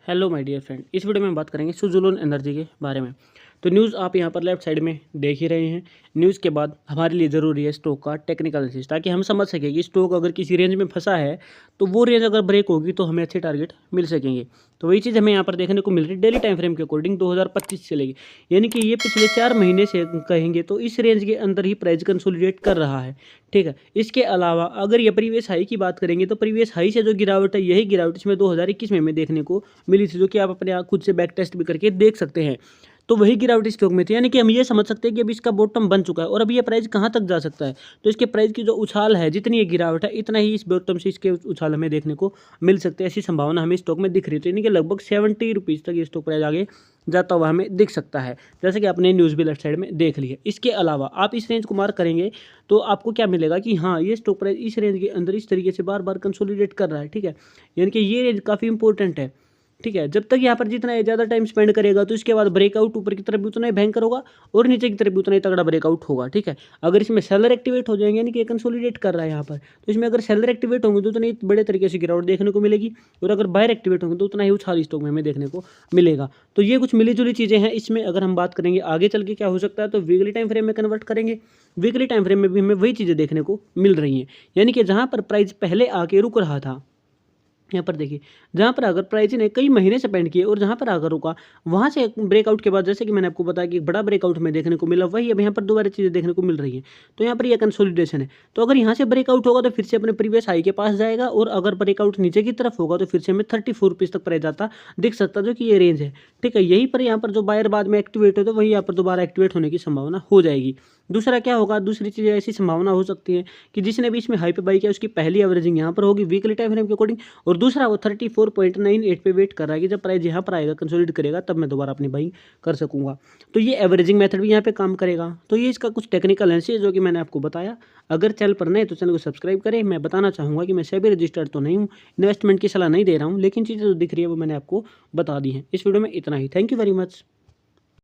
Hello my dear friend, इस video में हम बात करेंगे सुज़लोन एनर्जी के बारे में। तो न्यूज़ आप यहाँ पर लेफ्ट साइड में देख ही रहे हैं। न्यूज़ के बाद हमारे लिए ज़रूरी है स्टॉक का टेक्निकल एनालिसिस, ताकि हम समझ सकें कि स्टॉक अगर किसी रेंज में फंसा है तो वो रेंज अगर ब्रेक होगी तो हमें अच्छे टारगेट मिल सकेंगे। तो वही चीज़ हमें यहाँ पर देखने को मिल रही है डेली टाइम फ्रेम के अकॉर्डिंग 2025 चलेगी, यानी कि ये पिछले 4 महीने से कहेंगे तो इस रेंज के अंदर ही प्राइस कंसोलिडेट कर रहा है। ठीक है, इसके अलावा अगर ये प्रीवियस हाई की बात करेंगे तो प्रीवियस हाई से जो गिरावट है, यही गिरावट इसमें 2021 में देखने को मिली थी, जो कि आप अपने खुद से बैक टेस्ट भी करके देख सकते हैं। तो वही गिरावट स्टॉक में थी, यानी कि हम ये समझ सकते हैं कि अभी इसका बॉटम बन चुका है और अभी ये प्राइस कहाँ तक जा सकता है। तो इसके प्राइस की जो उछाल है, जितनी ये गिरावट है, इतना ही इस बॉटम से इसके उछाल हमें देखने को मिल सकते हैं। ऐसी संभावना हमें स्टॉक में दिख रही है। तो यानी कि लगभग 70 रुपीज़ तक ये स्टॉक प्राइस आगे जाता हुआ हमें दिख सकता है, जैसे कि आपने न्यूज़ भी लेफ्ट साइड में देख ली है। इसके अलावा आप इस रेंज को मार्क करेंगे तो आपको क्या मिलेगा कि हाँ, ये स्टॉक प्राइस इस रेंज के अंदर इस तरीके से बार बार कंसोलिडेट कर रहा है। ठीक है, यानी कि ये रेंज काफ़ी इंपॉर्टेंट है। ठीक है, जब तक यहाँ पर जितना ज़्यादा टाइम स्पेंड करेगा तो इसके बाद ब्रेकआउट ऊपर की तरफ भी उतना ही भयंकर होगा और नीचे की तरफ भी उतना ही तगड़ा ब्रेकआउट होगा। ठीक है, अगर इसमें सेलर एक्टिवेट हो जाएंगे, यानी कि कंसोलिडेट कर रहा है यहाँ पर, तो इसमें अगर सेलर एक्टिवेट होंगे तो उतना ही बड़े तरीके से गिरावट देखने को मिलेगी, और अगर बायर एक्टिवेट होंगे तो उतना ही उछाल स्टॉक में हमें देखने को मिलेगा। तो ये कुछ मिली जुली चीज़ें हैं इसमें। अगर हम बात करेंगे आगे चल के क्या हो सकता है, तो वीकली टाइम फ्रेम में कन्वर्ट करेंगे। वीकली टाइम फ्रेम में भी हमें वही चीज़ें देखने को मिल रही हैं, यानी कि जहाँ पर प्राइस पहले आके रुक रहा था, यहाँ पर देखिए, जहाँ पर अगर प्राइस ने कई महीने स्पेंड किए और जहाँ पर अगर रुका, वहाँ से ब्रेकआउट के बाद जैसे कि मैंने आपको बताया कि एक बड़ा ब्रेकआउट में देखने को मिला, वही अब यहाँ पर दोबारा चीज़ें देखने को मिल रही हैं। तो यहाँ पर यह कंसोलिडेशन है। तो अगर यहाँ से ब्रेकआउट होगा तो फिर से अपने प्रीवियस हाई के पास जाएगा, और अगर ब्रेकआउट नीचे की तरफ होगा तो फिर से हमें 34 रुपीज़ तक प्राइस जाता दिख सकता, जो कि ये रेंज है। ठीक है, यहीं पर यहाँ पर जो बायर बाद में एक्टिवेट हो तो वही यहाँ पर दोबारा एक्टिवेट होने की संभावना हो जाएगी। दूसरा क्या होगा, दूसरी चीज़ ऐसी संभावना हो सकती है कि जिसने भी इसमें हाई पे बाई किया उसकी पहली एवरेजिंग यहाँ पर होगी वीकली टाइम फ्रेम के अकॉर्डिंग, और दूसरा वो 34.98 पे वेट कर रहा है कि जब प्राइस यहाँ पर आएगा, कंसोलिडेट करेगा, तब मैं दोबारा अपनी बाइंग कर सकूंगा। तो ये एवरेजिंग मेथड भी यहाँ पे काम करेगा। तो ये इसका कुछ टेक्निकल एनालिसिस है जो कि मैंने आपको बताया। अगर चैनल पर नए तो चैनल को सब्सक्राइब करें। मैं बताना चाहूँगा कि मैं सेबी रजिस्टर्ड तो नहीं हूँ, इन्वेस्टमेंट की सलाह नहीं दे रहा हूँ, लेकिन चीज़ें जो दिख रही है वो मैंने आपको बता दी हैं। इस वीडियो में इतना ही। Thank you very much.